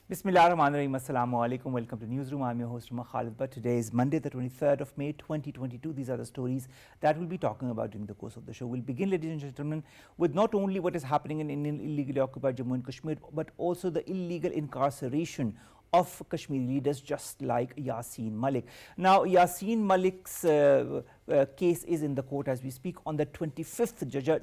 Bismillahirrahmanirrahim. Assalamu alaikum. Welcome to Newsroom. I'm your host, Khalid. But today is Monday, the 23rd of May, 2022. These are the stories that we'll be talking about during the course of the show. We'll begin, ladies and gentlemen, with not only what is happening in Indian illegally occupied Jammu and Kashmir, but also the illegal incarceration of Kashmiri leaders just like Yasin Malik. Now, Yasin Malik's case is in the court as we speak. On the 25th,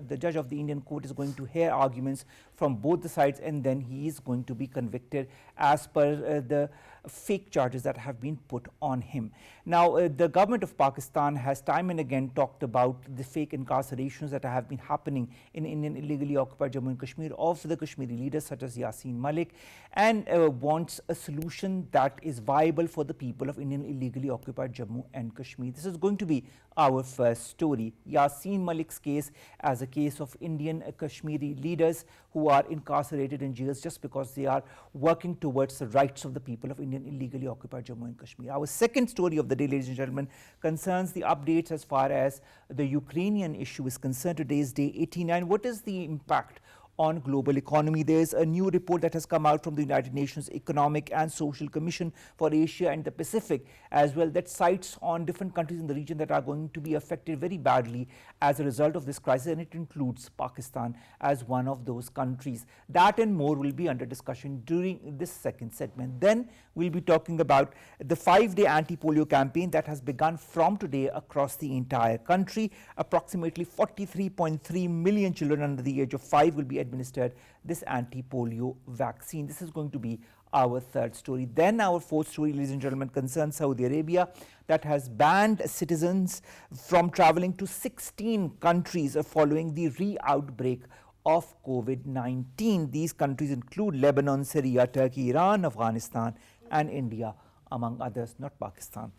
the judge of the Indian court is going to hear arguments from both the sides, and then he is going to be convicted as per the fake charges that have been put on him. Now, the government of Pakistan has time and again talked about the fake incarcerations that have been happening in Indian illegally occupied Jammu and Kashmir of the Kashmiri leaders such as Yasin Malik, and wants a solution that is viable for the people of Indian illegally occupied Jammu and Kashmir. This is going to be our first story. Yasin Malik's case as a case of Indian Kashmiri leaders who are incarcerated in jails just because they are working towards the rights of the people of Indian illegally occupied Jammu and Kashmir. Our second story of the day, ladies and gentlemen, concerns the updates as far as the Ukrainian issue is concerned. Today is day 89. What is the impact on global economy? There's a new report that has come out from the United Nations Economic and Social Commission for Asia and the Pacific as well, that cites on different countries in the region that are going to be affected very badly as a result of this crisis, and it includes Pakistan as one of those countries. That and more will be under discussion during this second segment. Then we'll be talking about the 5-day anti-polio campaign that has begun from today across the entire country. Approximately 43.3 million children under the age of 5 will be administered this anti-polio vaccine. This is going to be our third story. Then our fourth story, ladies and gentlemen, concerns Saudi Arabia that has banned citizens from traveling to 16 countries following the re-outbreak of COVID-19. These countries include Lebanon, Syria, Turkey, Iran, Afghanistan and India, among others, not Pakistan.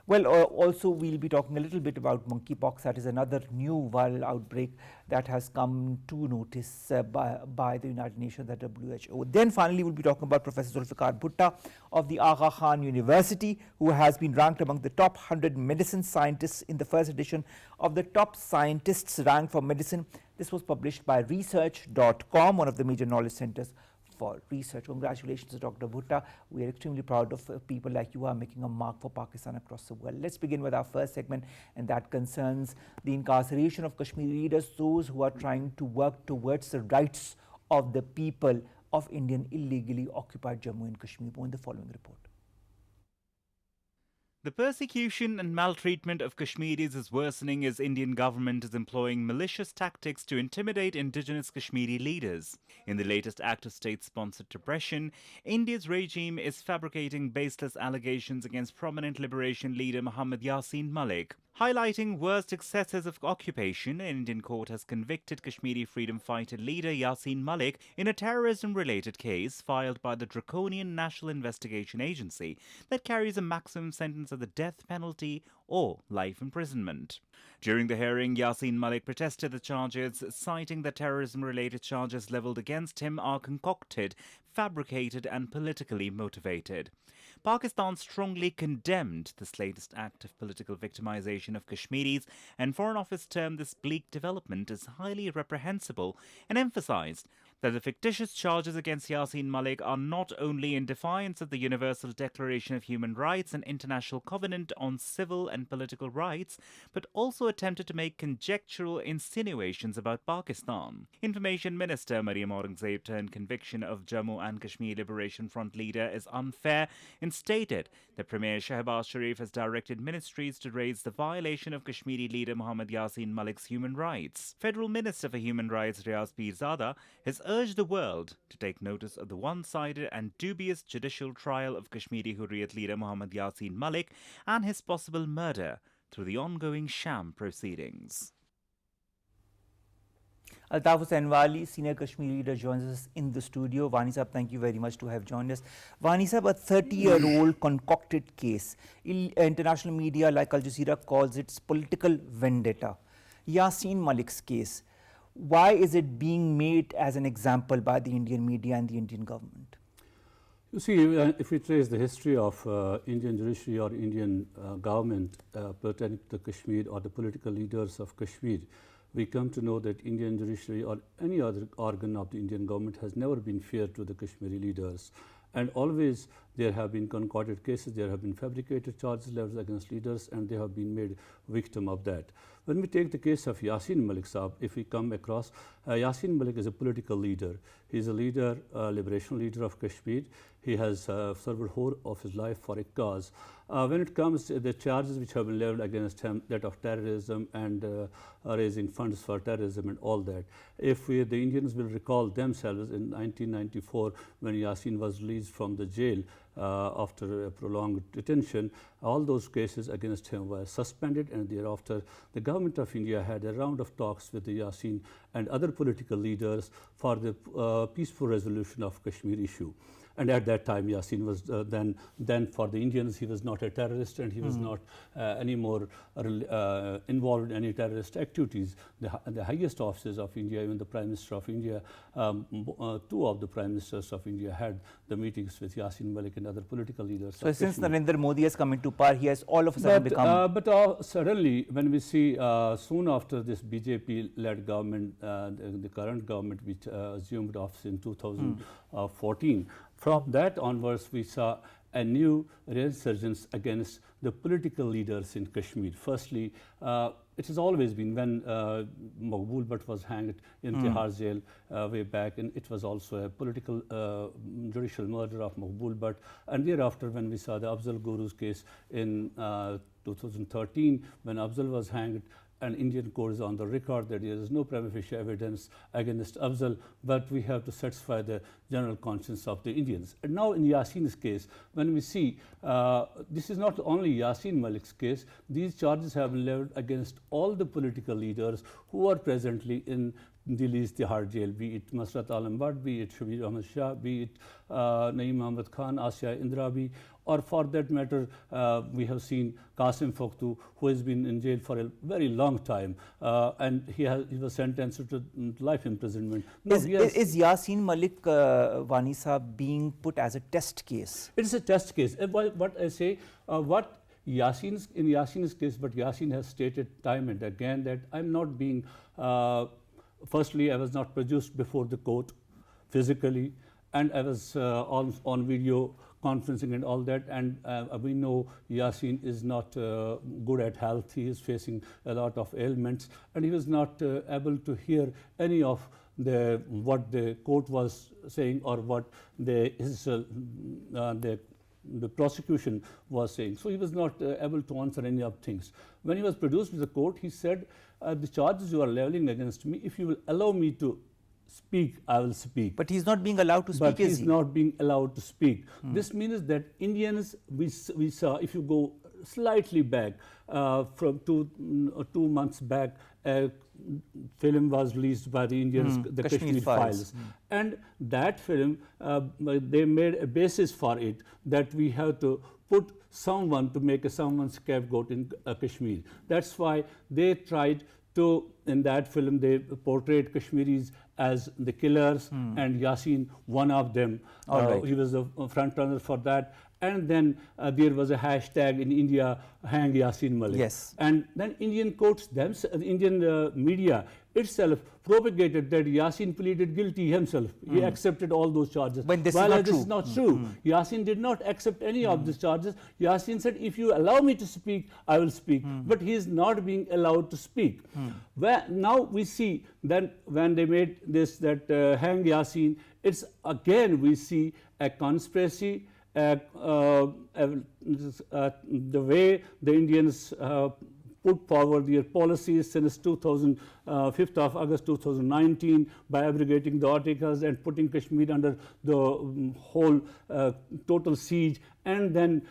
Well, also we'll be talking a little bit about monkeypox. That is another new viral outbreak that has come to notice by the United Nations, the WHO. Then finally we'll be talking about Professor Zulfikar Bhutta of the Aga Khan University, who has been ranked among the top 100 medicine scientists in the first edition of the Top Scientists Rank for Medicine. This was published by research.com, one of the major knowledge centers for research. Congratulations, Dr. Bhutta. We are extremely proud of people like you who are making a mark for Pakistan across the world. Let's begin with our first segment, and that concerns the incarceration of Kashmiri leaders, those who are trying to work towards the rights of the people of Indian illegally occupied Jammu and Kashmir. In the following report. The persecution and maltreatment of Kashmiris is worsening as Indian government is employing malicious tactics to intimidate indigenous Kashmiri leaders. In the latest act of state-sponsored repression, India's regime is fabricating baseless allegations against prominent liberation leader Muhammad Yasin Malik. Highlighting worst excesses of occupation, an Indian court has convicted Kashmiri freedom fighter leader Yasin Malik in a terrorism-related case filed by the draconian National Investigation Agency that carries a maximum sentence of the death penalty or life imprisonment. During the hearing, Yasin Malik protested the charges, citing that terrorism-related charges leveled against him are concocted, fabricated and politically motivated. Pakistan strongly condemned this latest act of political victimization of Kashmiris, and Foreign Office termed this bleak development as highly reprehensible and emphasized that the fictitious charges against Yasin Malik are not only in defiance of the Universal Declaration of Human Rights and International Covenant on Civil and Political Rights, but also attempted to make conjectural insinuations about Pakistan. Information Minister Maryam Aurangzeb turned conviction of Jammu and Kashmir Liberation Front leader as unfair and stated that Premier Shehbaz Sharif has directed ministries to raise the violation of Kashmiri leader Muhammad Yasin Malik's human rights. Federal Minister for Human Rights Riaz Pirzada has urged the world to take notice of the one-sided and dubious judicial trial of Kashmiri Hurriyat leader Muhammad Yasin Malik and his possible murder through the ongoing sham proceedings. Altaf Hussain, senior Kashmiri leader, joins us in the studio. Vani Sahab, thank you very much to have joined us. Vani Sahab, a 30-year-old concocted case. International media like Al Jazeera calls it political vendetta. Yasin Malik's case, why is it being made as an example by the Indian media and the Indian government? You see, if we trace the history of Indian judiciary or Indian government pertaining to Kashmir or the political leaders of Kashmir, we come to know that Indian judiciary or any other organ of the Indian government has never been fair to the Kashmiri leaders. and always there have been concocted cases, there have been fabricated charges leveled against leaders, and they have been made victim of that. When we take the case of Yasin Malik Saab, if we come across, Yasin Malik is a political leader. He is a leader, liberation leader of Kashmir. He has served whole of his life for a cause. When it comes to the charges which have been leveled against him, that of terrorism and raising funds for terrorism and all that, if the Indians will recall themselves in 1994 when Yasin was released from the jail after a prolonged detention, all those cases against him were suspended, and thereafter the government of India had a round of talks with the Yasin and other political leaders for the peaceful resolution of Kashmir issue. And at that time, Yasin was then for the Indians, he was not a terrorist, and he was not anymore involved in any terrorist activities. The highest officers of India, even the Prime Minister of India, two of the Prime Ministers of India had the meetings with Yasin Malik and other political leaders. So since Narendra Modi has come into power, he has all of a sudden become... But suddenly, when we see soon after this BJP-led government, the current government which assumed office in 2014, from that onwards, we saw a new resurgence against the political leaders in Kashmir. Firstly, it has always been when Maqbool Bhatt was hanged in Tihar jail way back, and it was also a political judicial murder of Maqbool Bhatt. And thereafter, when we saw the Afzal Guru's case in 2013, when Afzal was hanged, and Indian court is on the record that there is no prima facie evidence against Afzal, but we have to satisfy the general conscience of the Indians. And now in Yasin's case, when we see, this is not only Yasin Malik's case, these charges have been leveled against all the political leaders who are presently in Delhi's Tihar jail, be it Masrat Alam Bhatt, be it Shabir Ahmad Shah, be it Naeem Ahmad Khan, Asya Indrabi, or for that matter, we have seen Qasim Fakhtu, who has been in jail for a very long time, and he was sentenced to life imprisonment. No, is Yasin Malik Wani Saab being put as a test case? It is a test case. What I say, in Yasin's case, but Yasin has stated time and again that I'm not being, firstly, I was not produced before the court physically, and I was on video conferencing and all that, and we know Yasin is not good at health. He is facing a lot of ailments, and he was not able to hear any of what the court was saying or what the prosecution was saying. So he was not able to answer any of things. When he was produced to the court, he said, the charges you are leveling against me, if you will allow me to speak, I will speak. But he's not being allowed to speak, but he's not being allowed to speak. This means that Indians, we saw, if you go slightly back, from 2 months back, a film was released by the Indians, the Kashmiri Files. And that film, they made a basis for it, that we have to put someone to make someone's scapegoat in Kashmir. That's why they tried to, in that film, they portrayed Kashmiris as the killers, and Yasin, one of them. He was the front runner for that. And then there was a hashtag in India, hang Yasin Malik. Yes. And then Indian courts, Indian media itself propagated that Yasin pleaded guilty himself. He accepted all those charges. When this While is this is not true. Yasin did not accept any of these charges. Yasin said, if you allow me to speak, I will speak. But he is not being allowed to speak. Now we see that when they made this, that hang Yasin, it's again we see a conspiracy, the way the Indians put forward their policies since 5th of August 2019 by abrogating the articles and putting Kashmir under the whole total siege, and then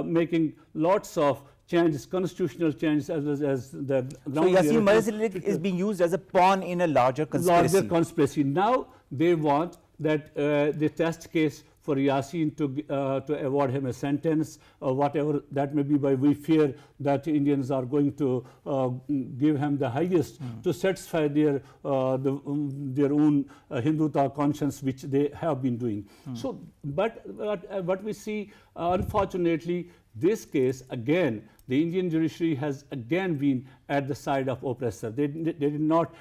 making lots of changes, constitutional changes, as well as the So Yasin Malik is being used as a pawn in a larger conspiracy. Now they want that the test case for Yasin to award him a sentence, or whatever that may be, by we fear that Indians are going to give him the highest to satisfy their own Hindutva conscience, which they have been doing. So, but what we see, unfortunately, this case again, the Indian judiciary has again been at the side of oppressor. They did not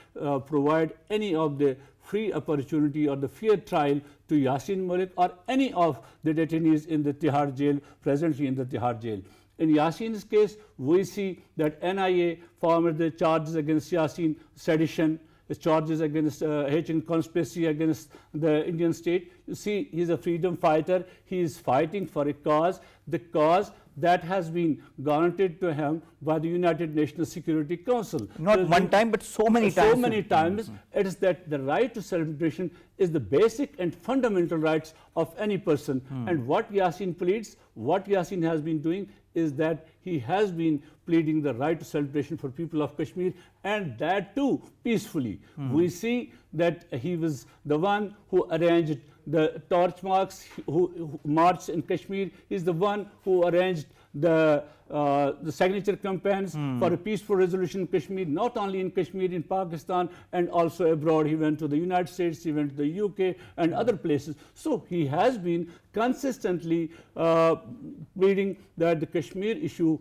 provide any of the free opportunity or the fair trial to Yasin Malik or any of the detainees in the Tihar jail, presently in the Tihar jail. In Yasin's case, we see that NIA formed the charges against Yasin, sedition, charges against hatred conspiracy against the Indian state. You see, he is a freedom fighter. He is fighting for a cause, the cause that has been guaranteed to him by the United Nations Security Council. Not one time, but so many times. So many times. It is that the right to self-determination is the basic and fundamental rights of any person. And what Yasin pleads, what Yasin has been doing is that he has been pleading the right to self-determination for people of Kashmir, and that too peacefully. We see that he was the one who arranged the torch marks, who marched in Kashmir. He is the one who arranged the signature campaigns for a peaceful resolution in Kashmir, not only in Kashmir, in Pakistan, and also abroad. He went to the United States, he went to the UK and other places. So he has been consistently pleading that the Kashmir issue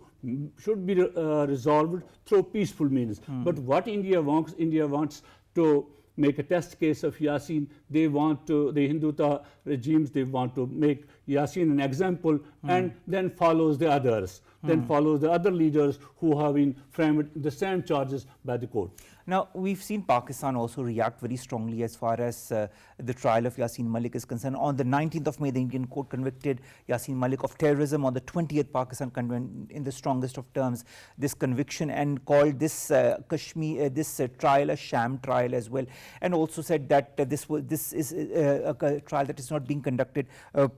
should be resolved through peaceful means. But what India wants to make a test case of Yasin. They want to, the Hindutva regimes, they want to make Yasin an example and then follows the others, then follows the other leaders who have been framed the same charges by the court. Now, we've seen Pakistan also react very strongly as far as the trial of Yasin Malik is concerned. On the 19th of May, the Indian court convicted Yasin Malik of terrorism. On the 20th, Pakistan condemned in the strongest of terms this conviction and called this trial a sham trial as well, and also said that this is a trial that is not being conducted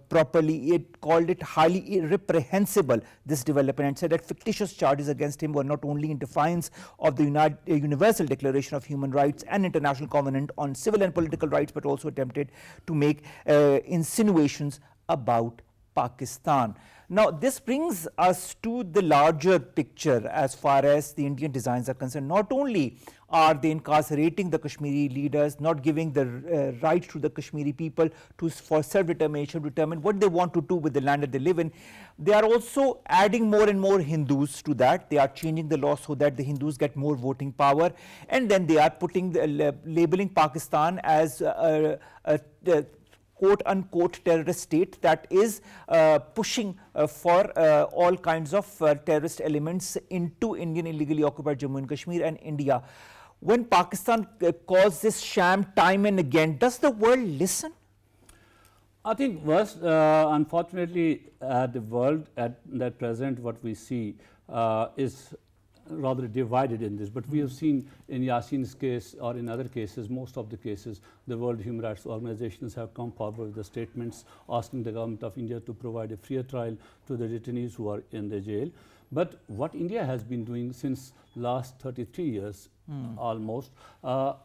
properly. It called it highly reprehensible, this development, and said that fictitious charges against him were not only in defiance of the Universal Declaration of Human Rights and International Covenant on Civil and Political Rights, but also attempted to make insinuations about Pakistan. Now, this brings us to the larger picture as far as the Indian designs are concerned. Not only are they incarcerating the Kashmiri leaders, not giving the right to the Kashmiri people for self-determination, determine what they want to do with the land that they live in, they are also adding more and more Hindus to that. They are changing the law so that the Hindus get more voting power, and then they are putting labeling Pakistan as a quote-unquote terrorist state that is pushing for all kinds of terrorist elements into Indian illegally occupied Jammu and Kashmir and India. When Pakistan calls this sham time and again, does the world listen? I think worse, unfortunately, the world at present, what we see is rather divided in this. But we have seen in Yasin's case or in other cases, most of the cases, the World Human Rights Organizations have come forward with the statements asking the government of India to provide a fair trial to the detainees who are in the jail. But what India has been doing since last 33 years almost, in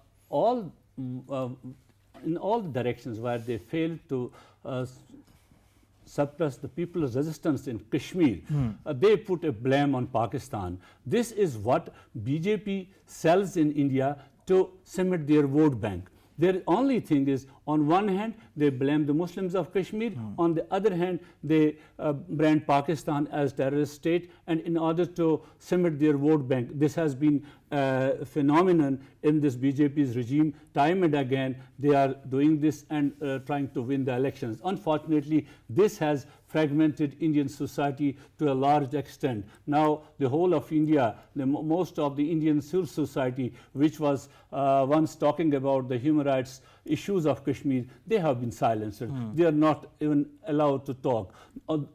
all directions where they failed to suppress the people's resistance in Kashmir, they put a blame on Pakistan. This is what BJP sells in India to cement their vote bank. Their only thing is, on one hand, they blame the Muslims of Kashmir. On the other hand, they brand Pakistan as terrorist state, and in order to cement their vote bank. This has been a phenomenon in this BJP's regime. Time and again, they are doing this and trying to win the elections. Unfortunately, this has fragmented Indian society to a large extent. Now, the whole of India, most of the Indian civil society, which was once talking about the human rights issues of Kashmir, they have been silenced. They are not even allowed to talk.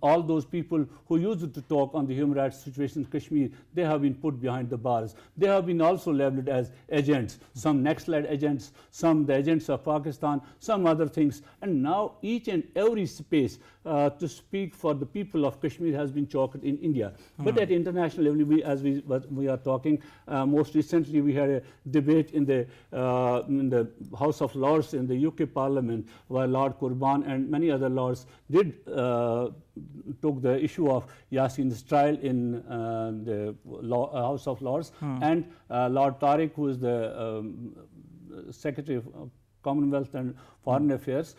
All those people who used to talk on the human rights situation in Kashmir, they have been put behind the bars. They have been also labeled as agents, some Naxalite agents, some the agents of Pakistan, some other things. And now each and every space to speak for the people of Kashmir has been choked in India. But at international level, as we are talking, most recently we had a debate in the House of Lords in the UK Parliament, where Lord Qurban and many other lords did took the issue of Yasin's trial in the House of Lords, and Lord Tariq, who is the Secretary of Commonwealth and Foreign Affairs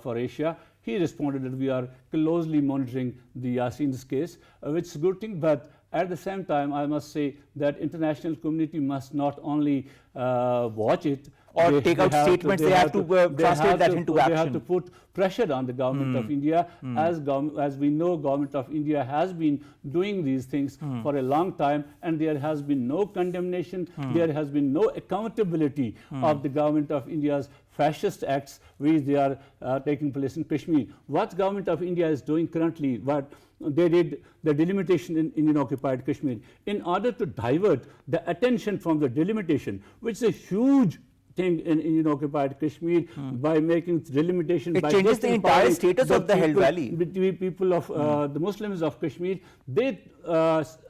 for Asia, he responded that we are closely monitoring the Yasin's case, which is a good thing, but at the same time, I must say that international community must not only watch it, or take out statements, they have to translate that into action. They have to put pressure on the government of India. As we know, government of India has been doing these things for a long time, and there has been no condemnation, there has been no accountability of the government of India's fascist acts which they are taking place in Kashmir. What government of India is doing currently, what they did, the delimitation in Indian occupied Kashmir, in order to divert the attention from the delimitation, which is a huge thing in Indian occupied Kashmir, by making delimitation. It by changes the entire status of the held valley. Between people of the Muslims of Kashmir, they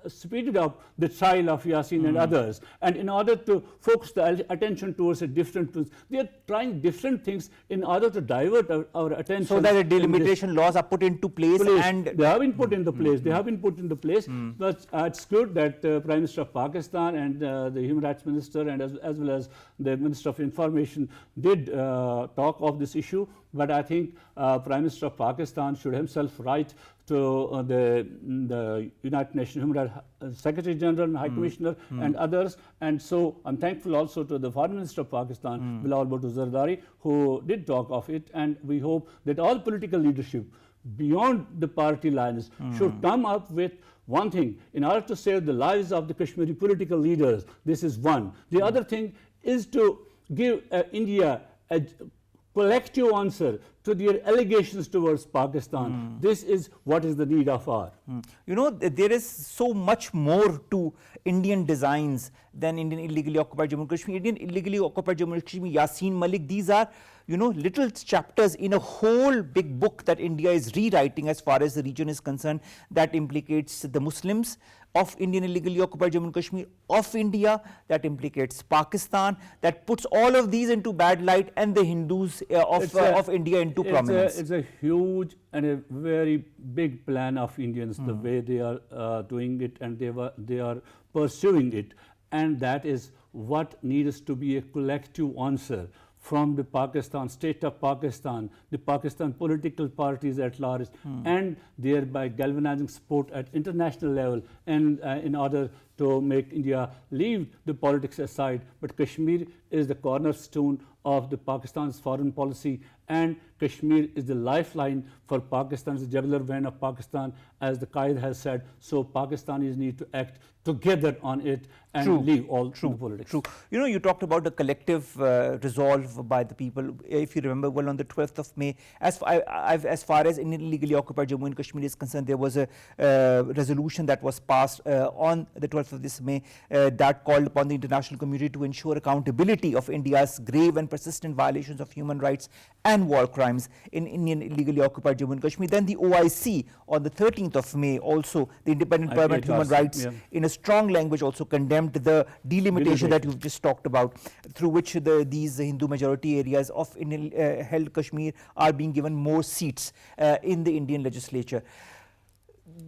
speeded up the trial of Yasin and others, and in order to focus the attention towards a different things, they are trying different things in order to divert our attention. So that the delimitation laws are put into place, and they have been put into place. They have been put into place. But it's good that Prime Minister of Pakistan and the Human Rights Minister, and as well as the Minister of Information, did talk of this issue. But I think Prime Minister of Pakistan should himself write to the United Nations Human Rights Secretary General and High Commissioner and others. And so I'm thankful also to the Foreign Minister of Pakistan, Bilal Bhutto Zardari, who did talk of it. And we hope that all political leadership beyond the party lines should come up with one thing in order to save the lives of the Kashmiri political leaders. This is one. The other thing is to give India a collective answer to their allegations towards Pakistan. This is what is the need of our. You know, there is so much more to Indian designs than Indian illegally occupied Jammu and Kashmir. Indian illegally occupied Jammu and Kashmir, Yasin Malik, these are, you know, little chapters in a whole big book that India is rewriting as far as the region is concerned, that implicates the Muslims of Indian illegally occupied Jammu and Kashmir, of India, that implicates Pakistan, that puts all of these into bad light, and the Hindus of India into prominence. It's a huge and a very big plan of Indians, the way they are doing it, and they are pursuing it, and that is what needs to be a collective answer from the Pakistan, state of Pakistan, the Pakistan political parties at large, and thereby galvanizing support at international level, and in order to make India leave the politics aside. But Kashmir is the cornerstone of the Pakistan's foreign policy, and Kashmir is the lifeline for Pakistan's jugular vein of Pakistan, as the Qaid has said. So Pakistanis need to act together on it and leave all the politics. True. You know, you talked about the collective resolve by the people. If you remember well, on the 12th of May, as far as illegally occupied Jammu and Kashmir is concerned, there was a resolution that was passed on the 12th of this May that called upon the international community to ensure accountability of India's grave and persistent violations of human rights and war crimes in Indian illegally occupied Jammu and Kashmir. Then the OIC on the 13th of May, also the Independent Permanent Human Rights, in a strong language also condemned the delimitation that you've just talked about, through which these Hindu majority areas of held Kashmir are being given more seats in the Indian legislature.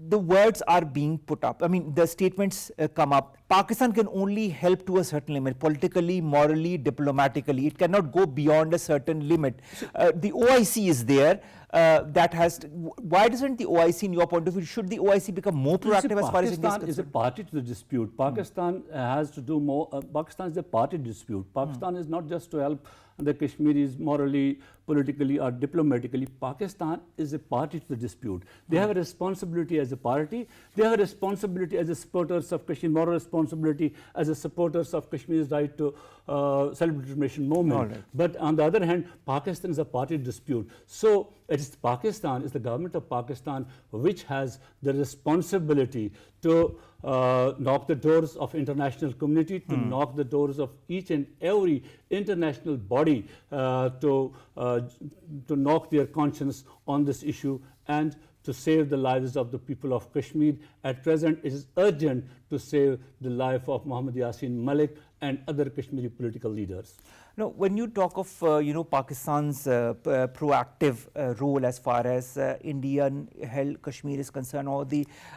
The words are being put up. I mean, the statements come up. Pakistan can only help to a certain limit, politically, morally, diplomatically. It cannot go beyond a certain limit. The OIC is there. Why doesn't the OIC, in your point of view, should the OIC become more proactive as far as India is concerned? Pakistan is a party to the dispute. Pakistan has to do more. Pakistan is a party dispute. Pakistan is not just to help the Kashmiris morally, politically or diplomatically. Pakistan is a party to the dispute. They have a responsibility as a party. They have a responsibility as a supporters of Kashmir, moral responsibility as a supporters of Kashmir's right to self-determination movement. But on the other hand, Pakistan is a party dispute. So it is Pakistan, is the government of Pakistan, which has the responsibility to knock the doors of international community, to knock the doors of each and every international body, to knock their conscience on this issue and to save the lives of the people of Kashmir. At present, it is urgent to save the life of Mohammad Yasin Malik and other Kashmiri political leaders. Now, when you talk of Pakistan's proactive role as far as Indian held Kashmir is concerned, or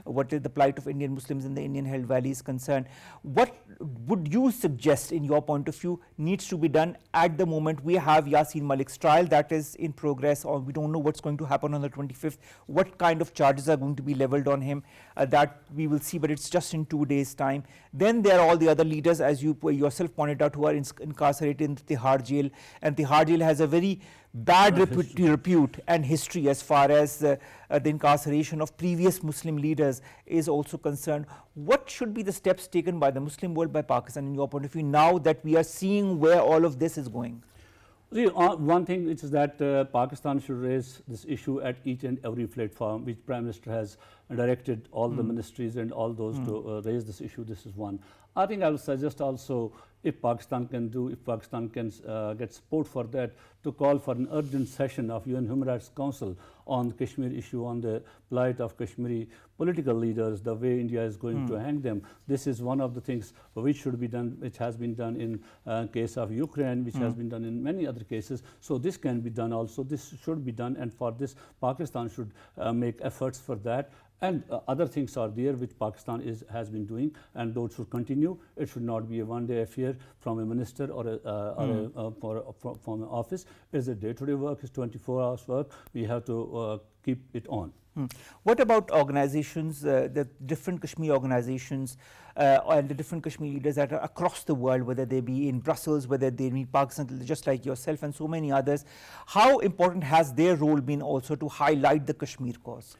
what is the plight of Indian Muslims in the Indian held valley is concerned, what would you suggest, in your point of view, needs to be done at the moment? We have Yasin Malik's trial that is in progress, or we don't know what's going to happen on the 25th. What kind of charges are going to be leveled on him? That we will see, but it's just in 2 days' time. Then there are all the other leaders, as you yourself pointed out, who are incarcerated in Tihar jail, and Tihar jail has a very bad repute and history as far as the incarceration of previous Muslim leaders is also concerned. What should be the steps taken by the Muslim world, by Pakistan, in your point of view, now that we are seeing where all of this is going? See, one thing which is that Pakistan should raise this issue at each and every platform, which Prime Minister has directed all the ministries and all those to raise this issue. This is one. I think I will suggest also, if Pakistan can get support for that, to call for an urgent session of UN Human Rights Council on the Kashmir issue, on the plight of Kashmiri political leaders, the way India is going to hang them. This is one of the things which should be done, which has been done in case of Ukraine, which has been done in many other cases. So this can be done also. This should be done, and for this Pakistan should make efforts for that. And other things are there which Pakistan has been doing, and those should continue. It should not be a one-day affair from a minister or from an office. It's a day-to-day work. It's 24 hours work. We have to keep it on. What about organizations, the different Kashmir organizations and the different Kashmir leaders that are across the world, whether they be in Brussels, whether they be in Pakistan, just like yourself and so many others? How important has their role been also to highlight the Kashmir cause?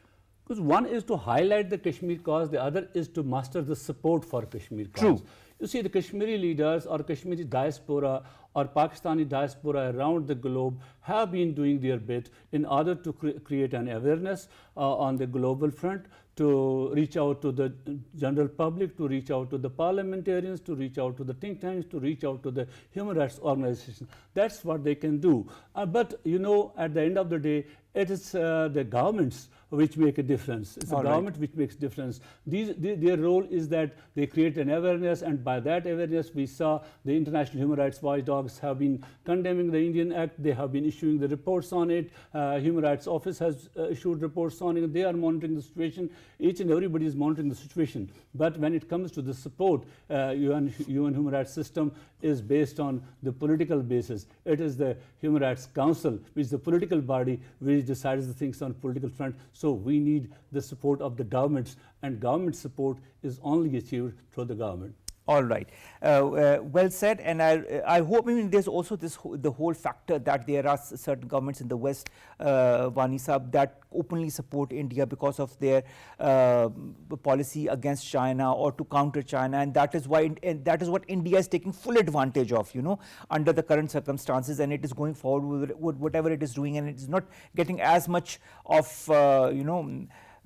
Because one is to highlight the Kashmir cause, the other is to muster the support for Kashmir cause. True. You see, the Kashmiri leaders or Kashmiri diaspora or Pakistani diaspora around the globe have been doing their bit in order to create an awareness on the global front, to reach out to the general public, to reach out to the parliamentarians, to reach out to the think tanks, to reach out to the human rights organizations. That's what they can do. But you know, at the end of the day, it is the governments which make a difference. It's the government which makes difference. Their role is that they create an awareness, and by that awareness we saw the international human rights watchdogs have been condemning the Indian Act. They have been issuing the reports on it. Human Rights Office has issued reports on it. They are monitoring the situation. Each and everybody is monitoring the situation. But when it comes to the support, UN human rights system is based on the political basis. It is the Human Rights Council, which is the political body which decides the things on political front. So we need the support of the governments, and government support is only achieved through the government. All right, well said. And I hope, I mean, there's also the whole factor that there are certain governments in the West, Wani Saab, that openly support India because of their policy against China or to counter China, and that is why that is what India is taking full advantage of, you know, under the current circumstances, and it is going forward with whatever it is doing, and it is not getting as much of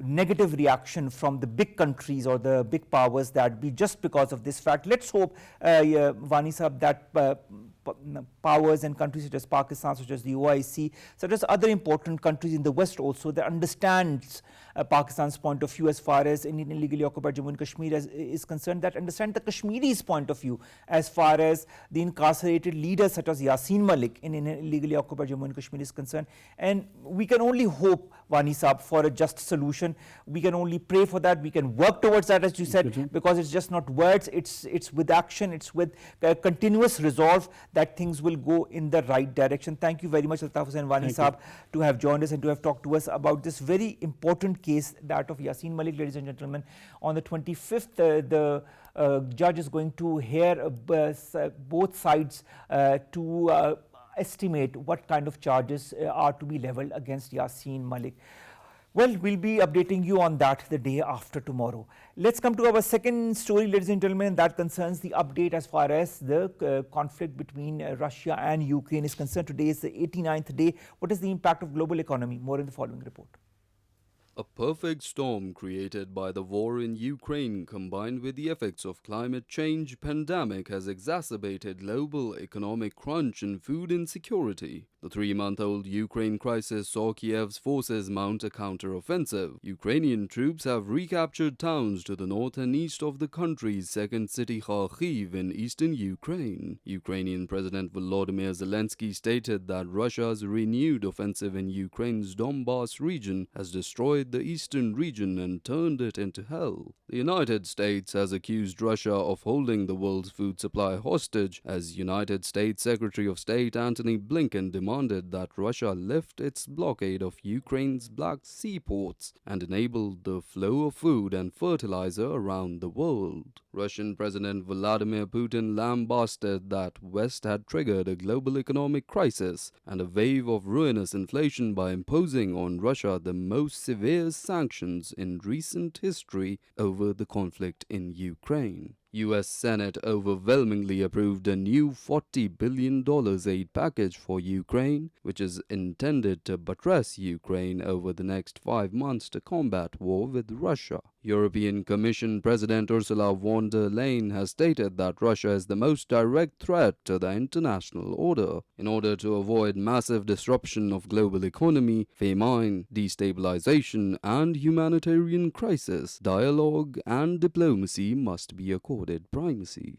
negative reaction from the big countries or the big powers that be just because of this fact. Let's hope, Wani Saab, that powers and countries such as Pakistan, such as the OIC, such as other important countries in the West also, that understands Pakistan's point of view as far as Indian illegally occupied Jammu and Kashmir is concerned, that understand the Kashmiris' point of view as far as the incarcerated leaders such as Yasin Malik in illegally occupied Jammu and Kashmir is concerned. And we can only hope, Wani Saab, for a just solution. We can only pray for that. We can work towards that, as you said, because it's just not words, it's with action, it's with continuous resolve that things will go in the right direction. Thank you very much, Altaf and Wani Saab, to have joined us and to have talked to us about this very important case, that of Yasin Malik. Ladies and gentlemen, on the 25th, the judge is going to hear both sides to estimate what kind of charges are to be leveled against Yasin Malik. Well, we'll be updating you on that the day after tomorrow. Let's come to our second story, ladies and gentlemen, that concerns the update as far as the conflict between Russia and Ukraine is concerned. Today is the 89th day. What is the impact of global economy? More in the following report. A perfect storm created by the war in Ukraine combined with the effects of climate change pandemic has exacerbated global economic crunch and food insecurity. The 3-month-old Ukraine crisis saw Kiev's forces mount a counter-offensive. Ukrainian troops have recaptured towns to the north and east of the country's second city Kharkiv in eastern Ukraine. Ukrainian President Volodymyr Zelensky stated that Russia's renewed offensive in Ukraine's Donbas region has destroyed the eastern region and turned it into hell. The United States has accused Russia of holding the world's food supply hostage, as United States Secretary of State Antony Blinken demanded that Russia lift its blockade of Ukraine's Black Sea ports and enable the flow of food and fertilizer around the world. Russian President Vladimir Putin lambasted that West had triggered a global economic crisis and a wave of ruinous inflation by imposing on Russia the most severe sanctions in recent history over the conflict in Ukraine. U.S. Senate overwhelmingly approved a new $40 billion aid package for Ukraine, which is intended to buttress Ukraine over the next 5 months to combat war with Russia. European Commission President Ursula von der Leyen has stated that Russia is the most direct threat to the international order. In order to avoid massive disruption of global economy, famine, destabilization, and humanitarian crisis, dialogue and diplomacy must be accorded primacy.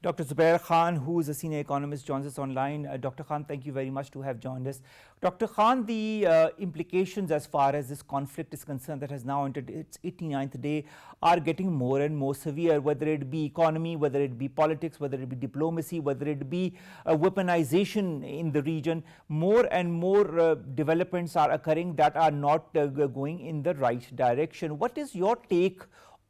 Dr. Zubair Khan, who is a senior economist, joins us online. Dr. Khan, thank you very much to have joined us. Dr. Khan, the implications as far as this conflict is concerned that has now entered its 89th day are getting more and more severe, whether it be economy, whether it be politics, whether it be diplomacy, whether it be weaponization in the region. More and more developments are occurring that are not going in the right direction. What is your take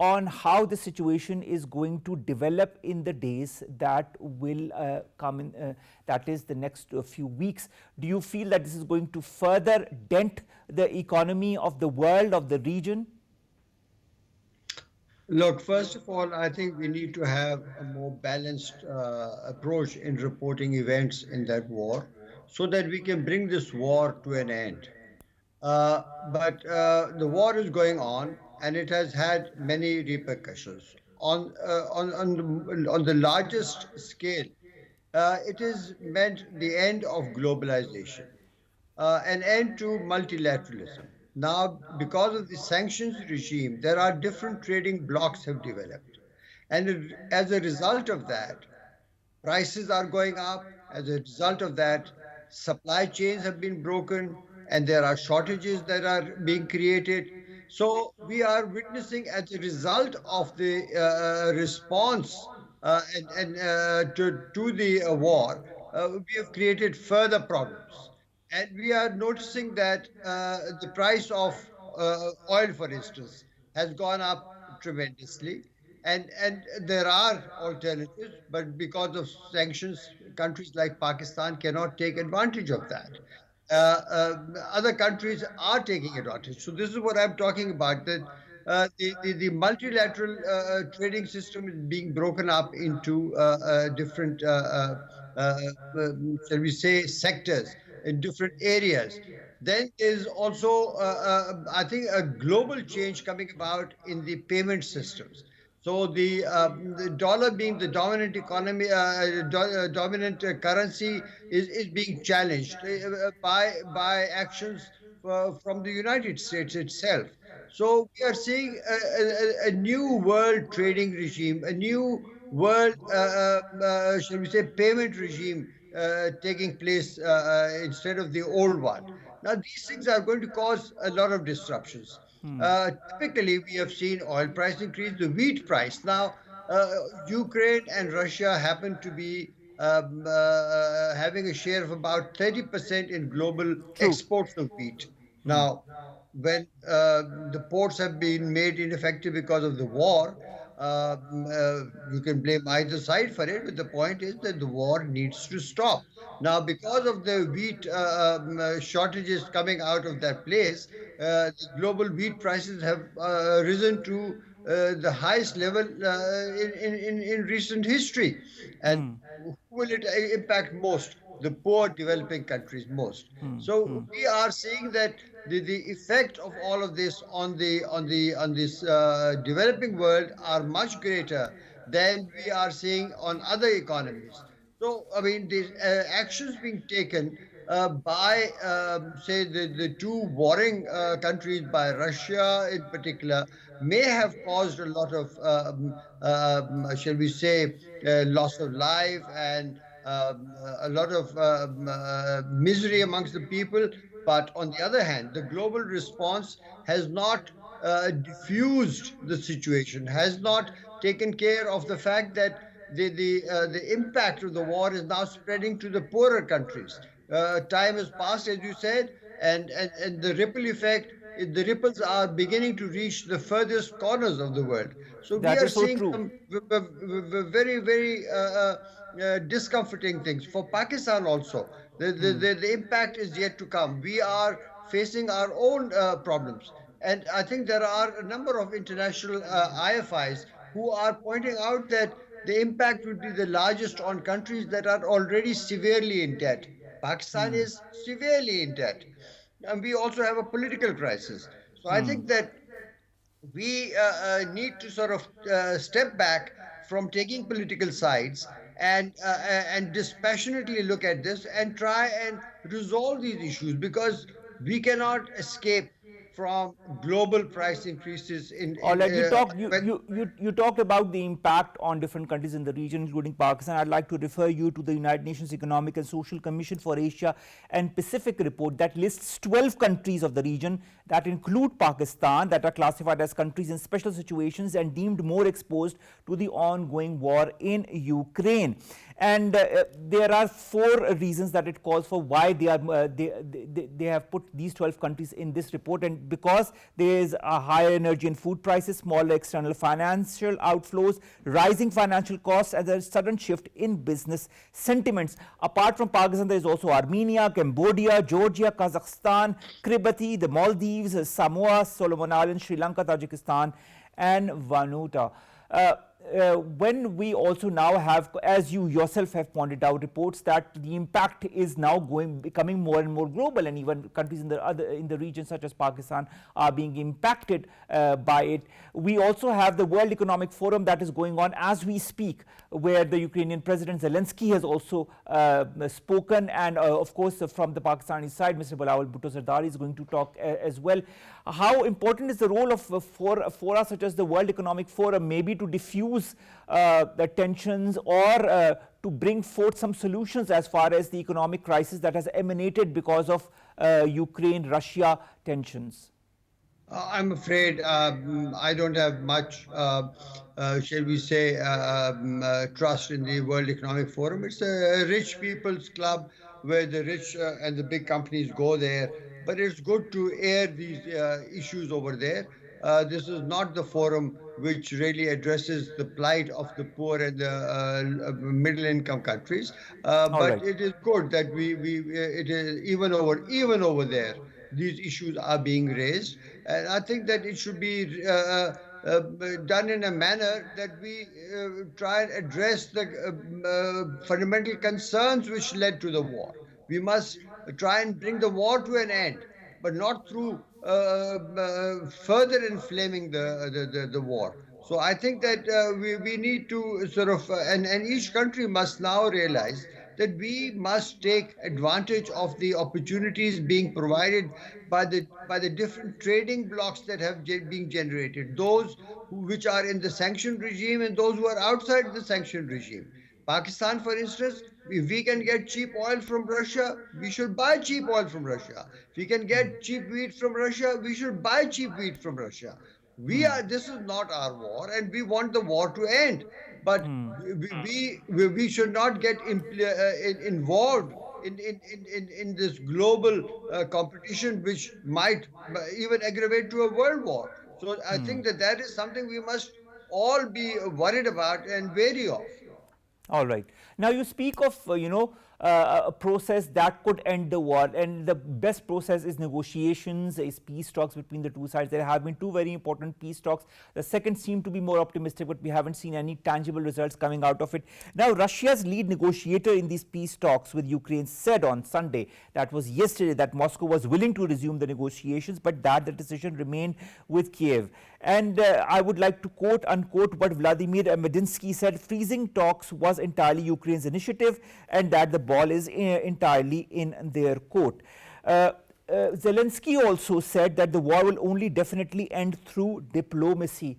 on how the situation is going to develop in the days that will come in, that is the next few weeks? Do you feel that this is going to further dent the economy of the world, of the region? Look, first of all, I think we need to have a more balanced approach in reporting events in that war so that we can bring this war to an end. But the war is going on, and it has had many repercussions. On the largest scale, it has meant the end of globalization, an end to multilateralism. Now, because of the sanctions regime, there are different trading blocs have developed. And as a result of that, prices are going up. As a result of that, supply chains have been broken, and there are shortages that are being created. So we are witnessing, as a result of the response to the war, we have created further problems. And we are noticing that the price of oil, for instance, has gone up tremendously. And there are alternatives, but because of sanctions, countries like Pakistan cannot take advantage of that. Other countries are taking advantage. So this is what I'm talking about, that the multilateral trading system is being broken up into different, shall we say, sectors in different areas. Then there's also, I think, a global change coming about in the payment systems. So the dollar being the dominant economy, dominant currency is being challenged by actions from the United States itself. So we are seeing a new world trading regime, a new world, shall we say, payment regime taking place instead of the old one. Now, these things are going to cause a lot of disruptions. Typically, we have seen oil price increase, the wheat price. Now, Ukraine and Russia happen to be having a share of about 30% in global True. exports of wheat. Now, when the ports have been made ineffective because of the war, you can blame either side for it, but the point is that the war needs to stop. Now, because of the wheat shortages coming out of that place, the global wheat prices have risen to the highest level in recent history. And who will it impact most? the poor developing countries most. So we are seeing that the effect of all of this on this developing world are much greater than we are seeing on other economies. So, I mean, the actions being taken by, say, the two warring countries, by Russia in particular, may have caused a lot of, shall we say, loss of life and a lot of misery amongst the people. But on the other hand, the global response has not diffused the situation, has not taken care of the fact that the impact of the war is now spreading to the poorer countries. Time has passed, as you said, and the ripple effect, the ripples are beginning to reach the furthest corners of the world. So we That are is so seeing true. some very, very discomforting things. For Pakistan also, the impact is yet to come. We are facing our own problems. And I think there are a number of international IFIs who are pointing out that the impact would be the largest on countries that are already severely in debt. Pakistan is severely in debt. And we also have a political crisis. So I think that we need to sort of step back from taking political sides and dispassionately look at this and try and resolve these issues, because we cannot escape from global price increases All in right, when, you talked about the impact on different countries in the region, including Pakistan. I'd like to refer you to the United Nations Economic and Social Commission for Asia and Pacific report that lists 12 countries of the region that include Pakistan that are classified as countries in special situations and deemed more exposed to the ongoing war in Ukraine. And there are 4 reasons that it calls for why they have put these 12 countries in this report. And because there is a higher energy and food prices, smaller external financial outflows, rising financial costs, and a sudden shift in business sentiments. Apart from Pakistan, there is also Armenia, Cambodia, Georgia, Kazakhstan, Kiribati, the Maldives, Samoa, Solomon Islands, Sri Lanka, Tajikistan, and Vanuatu. When we also now have, as you yourself have pointed out, reports that the impact is now becoming more and more global, and even countries in the region such as Pakistan are being impacted by it. We also have the World Economic Forum that is going on as we speak, where the Ukrainian President Zelensky has also spoken, and of course from the Pakistani side, Mr. Bilawal Bhutto Zardari is going to talk as well. How important is the role of fora such as the World Economic Forum, maybe to diffuse the tensions or to bring forth some solutions as far as the economic crisis that has emanated because of Ukraine-Russia tensions? I'm afraid I don't have much, shall we say, trust in the World Economic Forum. It's a rich people's club where the rich and the big companies go there. But it's good to air these issues over there. This is not the forum which really addresses the plight of the poor and the middle income countries. All But right. it is good that it is even over there, these issues are being raised. And I think that it should be done in a manner that we try and address the fundamental concerns which led to the war. We must try and bring the war to an end, but not through further inflaming the war. So I think that we need to sort of, and each country must now realize that we must take advantage of the opportunities being provided by the different trading blocks that have been generated, those which are in the sanctioned regime and those who are outside the sanctioned regime. Pakistan, for instance, if we can get cheap oil from Russia, we should buy cheap oil from Russia. If we can get cheap wheat from Russia, we should buy cheap wheat from Russia. This is not our war, and we want the war to end. But we should not get involved in this global competition, which might even aggravate to a world war. So I think that that is something we must all be worried about and wary of. All right. Now you speak of a process that could end the war, and the best process is negotiations, is peace talks between the two sides. There have been two very important peace talks. The second seemed to be more optimistic, but we haven't seen any tangible results coming out of it. Now, Russia's lead negotiator in these peace talks with Ukraine said on Sunday, that was yesterday, that Moscow was willing to resume the negotiations, but that the decision remained with Kiev. And I would like to quote unquote what Vladimir Medinsky said: freezing talks was entirely Ukraine's initiative, and that the ball is entirely in their court. Zelensky also said that the war will only definitely end through diplomacy.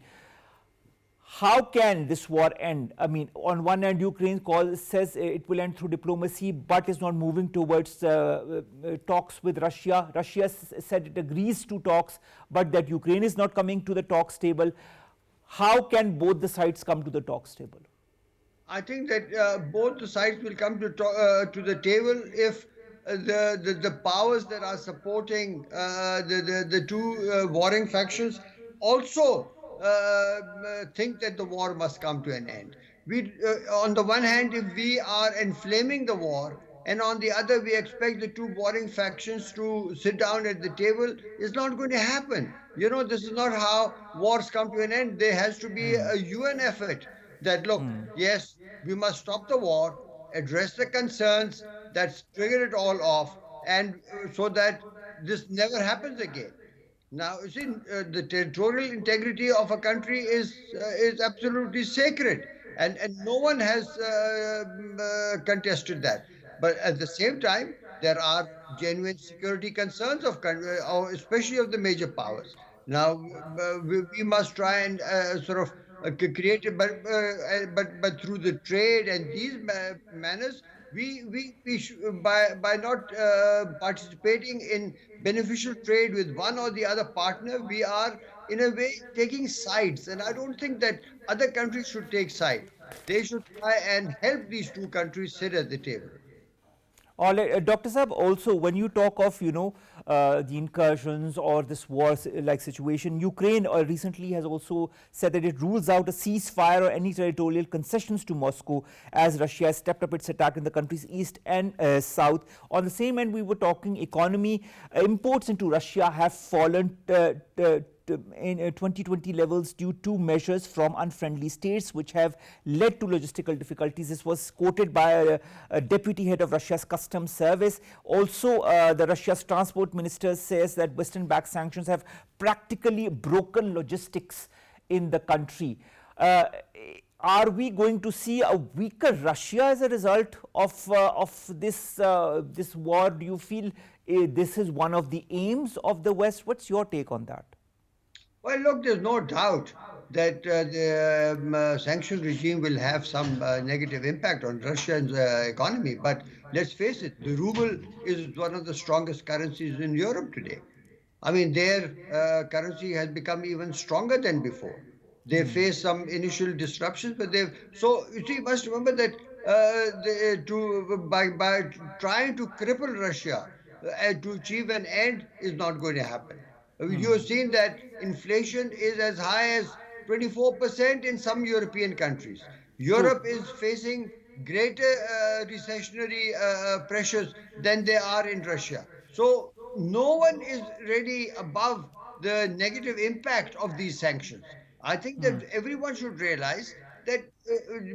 How can this war end? I mean, on one hand, Ukraine says it will end through diplomacy, but is not moving towards talks with Russia. Russia said it agrees to talks, but that Ukraine is not coming to the talks table. How can both the sides come to the talks table? I think that both the sides will come to the table if the powers that are supporting the two warring factions also think that the war must come to an end. On the one hand, if we are inflaming the war, and on the other, we expect the two warring factions to sit down at the table, it's not going to happen. This is not how wars come to an end. There has to be a UN effort that, look, yes, we must stop the war, address the concerns that trigger it all off, and so that this never happens again. Now, you see, the territorial integrity of a country is absolutely sacred, and no one has contested that. But at the same time, there are genuine security concerns especially of the major powers. Now, we must try and sort of create it, but through the trade and these manners, we by not participating in beneficial trade with one or the other partner, we are in a way taking sides, and I don't think that other countries should take sides. They should try and help these two countries sit at the table. All right, Dr. Saab, also when you talk of, the incursions or this war-like situation, Ukraine recently has also said that it rules out a ceasefire or any territorial concessions to Moscow as Russia has stepped up its attack in the country's east and south. On the same end, we were talking economy. Imports into Russia have fallen in 2020 levels due to measures from unfriendly states, which have led to logistical difficulties. This was quoted by a deputy head of Russia's customs service. Also, the Russia's transport minister says that Western-backed sanctions have practically broken logistics in the country. Are we going to see a weaker Russia as a result of this war? Do you feel this is one of the aims of the West? What's your take on that? Well, look, there's no doubt that the sanction regime will have some negative impact on Russia's economy. But let's face it, the ruble is one of the strongest currencies in Europe today. I mean, their currency has become even stronger than before. They face some initial disruptions, but so you see, you must remember that by trying to cripple Russia to achieve an end is not going to happen. You have seen that inflation is as high as 24% in some European countries. Europe is facing greater recessionary pressures than they are in Russia. So no one is really above the negative impact of these sanctions. I think that everyone should realize that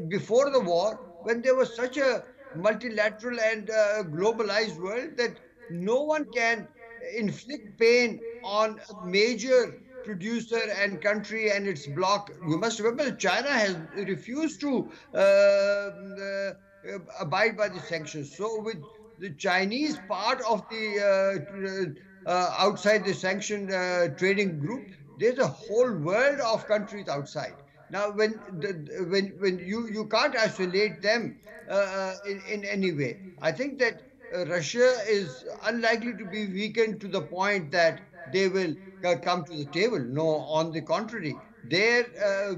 before the war, when there was such a multilateral and globalized world, that no one can inflict pain on a major producer and country and its bloc. You must remember that China has refused to abide by the sanctions. So with the Chinese part of the outside the sanctioned trading group, there's a whole world of countries outside. Now, when you can't isolate them in any way. I think that Russia is unlikely to be weakened to the point that they will come to the table. No, on the contrary, their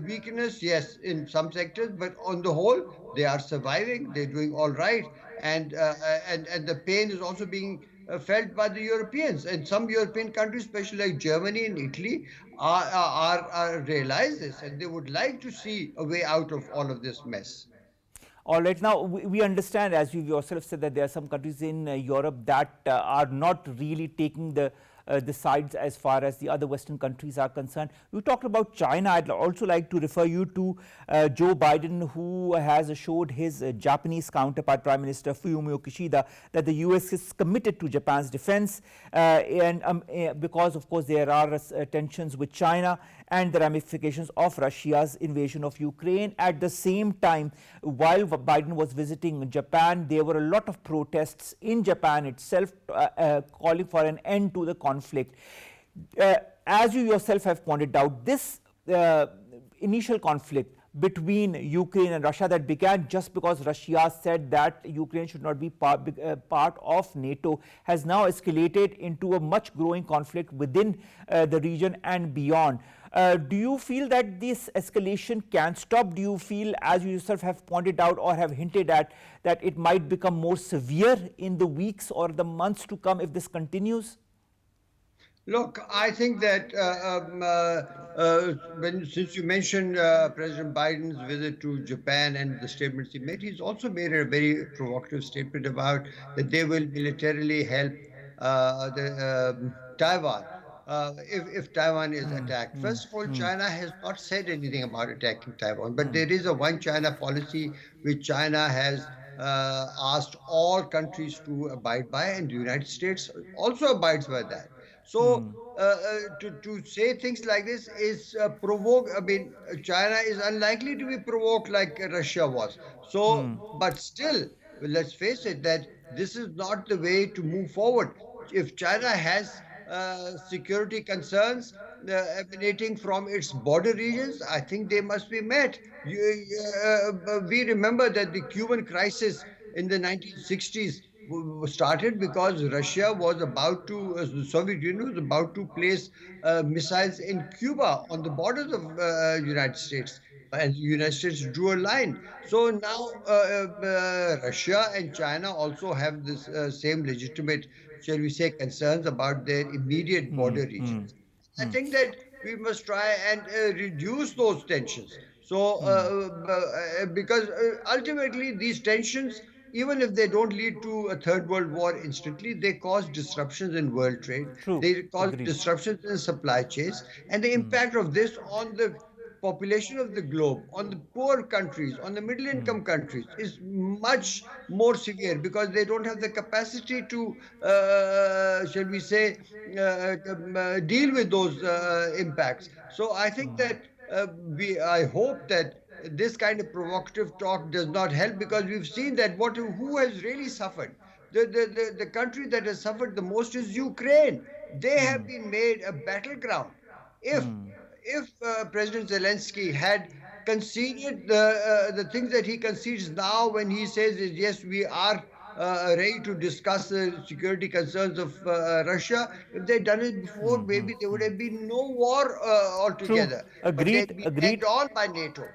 weakness, yes, in some sectors, but on the whole, they are surviving. They're doing all right, and the pain is also being felt by the Europeans, and some European countries, especially like Germany and Italy, are realize this, and they would like to see a way out of all of this mess. All right. Now, we understand, as you yourself said, that there are some countries in Europe that are not really taking the sides as far as the other Western countries are concerned. You talked about China. I'd also like to refer you to Joe Biden, who has assured his Japanese counterpart, Prime Minister Fumio Kishida, that the US is committed to Japan's defense, because, of course, there are tensions with China and the ramifications of Russia's invasion of Ukraine. At the same time, while Biden was visiting Japan, there were a lot of protests in Japan itself calling for an end to the conflict. As you yourself have pointed out, this initial conflict between Ukraine and Russia that began just because Russia said that Ukraine should not be part of NATO has now escalated into a much growing conflict within the region and beyond. Do you feel that this escalation can stop? Do you feel, as you yourself have pointed out or have hinted at, that it might become more severe in the weeks or the months to come if this continues? Look, I think that since you mentioned President Biden's visit to Japan and the statements he made, he's also made a very provocative statement about that they will militarily help Taiwan if Taiwan is attacked. First of all, China has not said anything about attacking Taiwan, but there is a one China policy which China has asked all countries to abide by, and the United States also abides by that. So to say things like this is provoke. I mean, China is unlikely to be provoked like Russia was. So, but still, let's face it, that this is not the way to move forward. If China has security concerns emanating from its border regions, I think they must be met. We remember that the Cuban crisis in the 1960s started because Russia was about to, the Soviet Union was about to place missiles in Cuba on the borders of United States. And the United States drew a line. So now Russia and China also have this same legitimate, shall we say, concerns about their immediate border regions. I think that we must try and reduce those tensions. So, because ultimately these tensions, even if they don't lead to a third world war instantly, they cause disruptions in world trade. True. They cause Agreed. disruptions in supply chains, and the impact of this on the population of the globe, on the poor countries, on the middle income countries is much more severe because they don't have the capacity to, shall we say, deal with those impacts. So I think that I hope that this kind of provocative talk does not help, because we've seen that who has really suffered. The country that has suffered the most is Ukraine. They have been made a battleground. If President Zelensky had conceded the things that he concedes now when he says is, yes, we are ready to discuss the security concerns of Russia. If they'd done it before, maybe there would have been no war altogether. True. But they'd been egged on by NATO.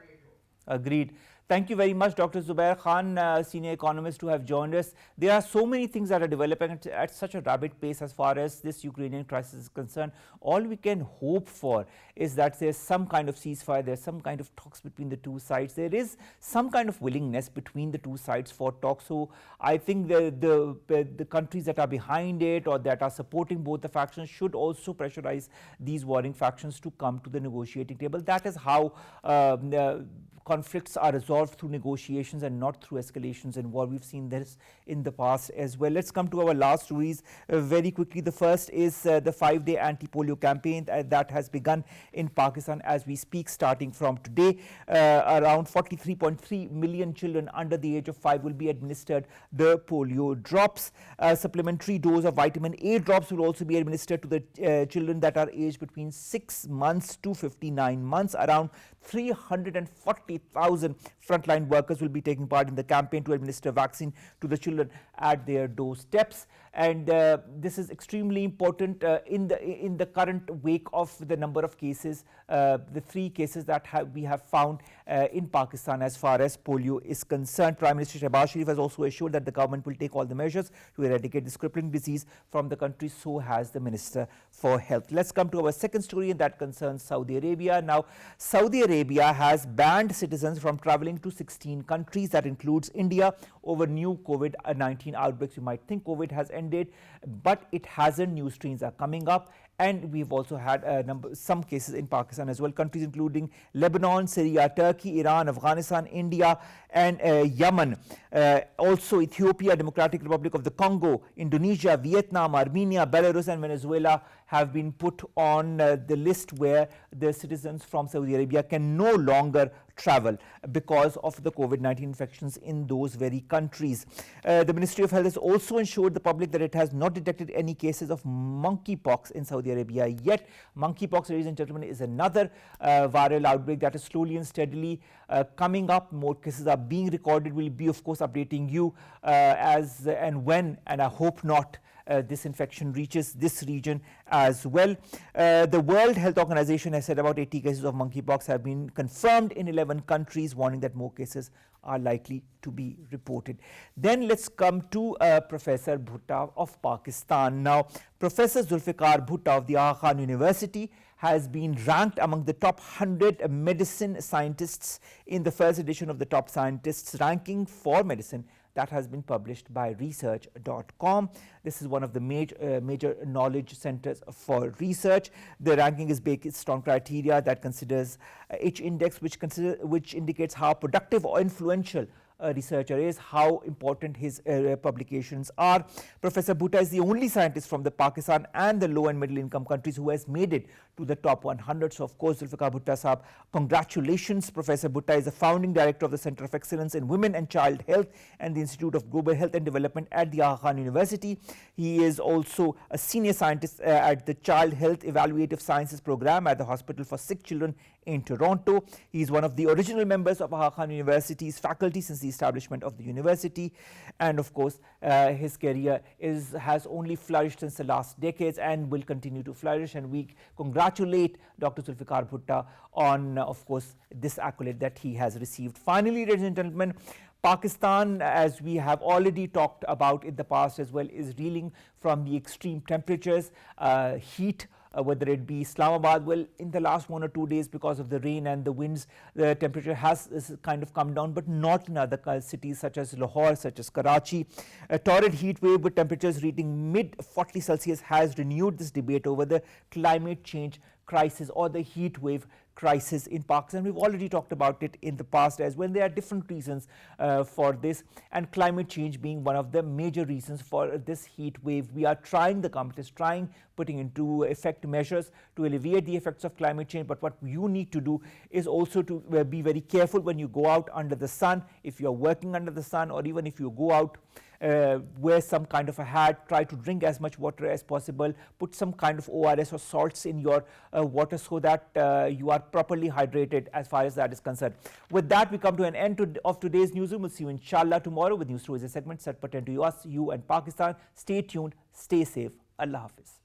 Agreed. Thank you very much, Dr. Zubair Khan, senior economist, who have joined us. There are so many things that are developing at such a rapid pace as far as this Ukrainian crisis is concerned. All we can hope for is that there's some kind of ceasefire, there's some kind of talks between the two sides. There is some kind of willingness between the two sides for talks. So I think the countries that are behind it or that are supporting both the factions should also pressurize these warring factions to come to the negotiating table. That is how conflicts are resolved, through negotiations and not through escalations in war. We've seen this in the past as well. Let's come to our last stories very quickly. The first is the 5-day anti-polio campaign that has begun in Pakistan as we speak, starting from today. Around 43.3 million children under the age of 5 will be administered the polio drops. Supplementary dose of vitamin A drops will also be administered to the children that are aged between 6 months to 59 months. Around 340,000 frontline workers will be taking part in the campaign to administer vaccine to the children at their doorsteps. and this is extremely important in the current wake of the number of cases, the 3 cases that we have found in Pakistan as far as polio is concerned. Prime Minister Shehbaz Sharif has also assured that the government will take all the measures to eradicate this crippling disease from the country. So has the Minister for Health. Let's come to our second story, and that concerns Saudi Arabia. Now, Saudi Arabia has banned citizens from traveling to 16 countries. That includes India over new COVID-19 outbreaks. You might think COVID has ended, but it hasn't. New strains are coming up, and we've also had some cases in Pakistan as well. Countries including Lebanon, Syria, Turkey, Iran, Afghanistan, India, and Yemen. Also Ethiopia, Democratic Republic of the Congo, Indonesia, Vietnam, Armenia, Belarus, and Venezuela have been put on the list where the citizens from Saudi Arabia can no longer travel because of the COVID-19 infections in those very countries. The Ministry of Health has also assured the public that it has not detected any cases of monkeypox in Saudi Arabia yet. Monkeypox, ladies and gentlemen, is another viral outbreak that is slowly and steadily coming up. More cases are being recorded. We'll be, of course, updating you as and when, and I hope not, this infection reaches this region as well. The World Health Organization has said about 80 cases of monkeypox have been confirmed in 11 countries, warning that more cases are likely to be reported. Then let's come to Professor Bhutta of Pakistan. Now, Professor Zulfikar Bhutta of the Aga Khan University has been ranked among the top 100 medicine scientists in the first edition of the top scientists ranking for medicine that has been published by research.com. This is one of the major knowledge centers for research. The ranking is based on criteria that considers H index, which indicates how productive or influential a researcher is, how important his publications are. Professor Bhutta is the only scientist from the Pakistan and the low and middle income countries who has made it to the top 100. So, of course, Zulfikar Bhutta Sahab, congratulations. Professor Bhutta is the founding director of the Center of Excellence in Women and Child Health and the Institute of Global Health and Development at the Aga Khan University. He is also a senior scientist at the Child Health Evaluative Sciences Program at the Hospital for Sick Children in Toronto. He is one of the original members of Aga Khan University's faculty since the establishment of the university, and of course his career has only flourished since the last decades and will continue to flourish, and we congratulate Dr. Zulfikar Bhutta on of course this accolade that he has received. Finally, ladies and gentlemen, Pakistan, as we have already talked about in the past as well, is reeling from the extreme temperatures, heat, whether it be Islamabad. Well, in the last 1 or 2 days, because of the rain and the winds, the temperature has kind of come down, but not in other cities such as Lahore, such as Karachi. A torrid heat wave with temperatures reaching mid 40 Celsius has renewed this debate over the climate change crisis or the heat wave crisis in Pakistan. We've already talked about it in the past as well. There are different reasons for this, and climate change being one of the major reasons for this heat wave. We are trying, the government is trying, putting into effect measures to alleviate the effects of climate change, but what you need to do is also to be very careful when you go out under the sun. If you're working under the sun, or even if you go out, wear some kind of a hat, try to drink as much water as possible, put some kind of ORS or salts in your water so that you are properly hydrated as far as that is concerned. With that, we come to an end of today's newsroom. We'll see you inshallah tomorrow with news stories, a segment set pertain to us, you and Pakistan. Stay tuned, stay safe. Allah Hafiz.